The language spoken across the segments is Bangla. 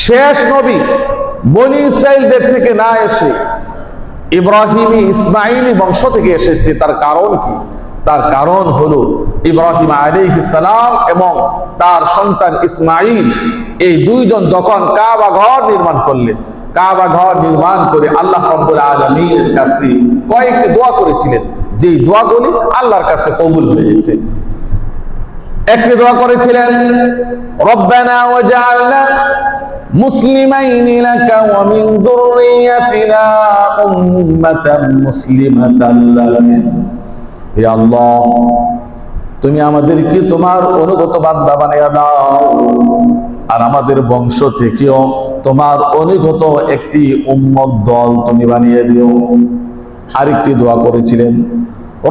শেষ নবী বনি ইসরাইলদের থেকে না এসে ইব্রাহিমী ইসমাইলি বংশ থেকে এসেছে। তার কারণ কি? তার কারণ হলো ইব্রাহিম আলাইহিস সালাম এবং তার সন্তান ইসমাইল এই দুইজন যখন কাবা ঘর নির্মাণ করলেন, কাবা ঘর নির্মাণ করে আল্লাহ রাব্বুল আলামিনের কাছে কয়েকটি দোয়া করেছিলেন, যেই দোয়াগুলি আল্লাহর কাছে কবুল হয়েছে। একটি দোয়া করেছিলেন, রব্বানা ওয়াজআলনা মুসলিমাইনি লাকা ওয়া মিন যুররিয়াতিনা উম্মাতান মুসলিমাতান লাক। হে আল্লাহ, তুমি আমাদেরকে তোমার অনুগত বান্দা বানিয়ে দাও, আর আমাদের বংশ থেকেও তোমার অনুগত একটি উম্মত দল তুমি বানিয়ে দিও। আরেকটি দোয়া করেছিলেন,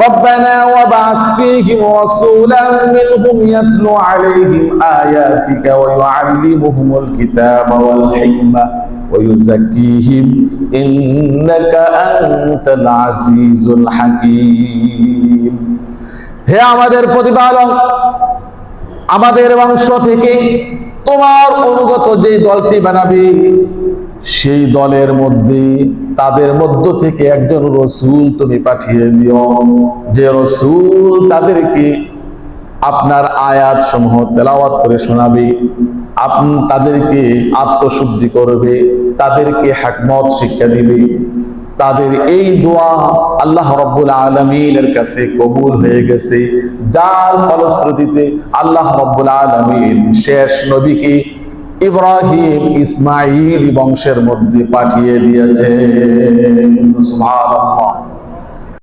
ربنا وابعث فيهم رسولا منهم يتلو عليهم آياتك ويعلمهم الكتاب والحكمة ويزكيهم إنك أنت العزيز الحكيم। হে আমাদের প্রতিপালক, আমাদের বংশ থেকে তোমার অনুগত যে দলটি বানাবে, সেই দলের মধ্যে তাদের মধ্য থেকে একজন রসূল তুমি পাঠিয়ে দিও, যে রসূল তাদেরকে আপনার আয়াত সমূহ তেলাওয়াত করে শোনাবে, তাদেরকে আত্মশুদ্ধি করবে, তাদেরকে হিকমত শিক্ষা দিবে। তাদের এই দোয়া আল্লাহ রাব্বুল আলামিনের কাছে কবুল হয়ে গেছে, যার ফলশ্রুতিতে আল্লাহ রাব্বুল আলামিন শেষ নবীকে ইব্রাহিম ইসমাইল বংশের মধ্যে পাঠিয়ে দিয়েছে। সুবহানাল্লাহ।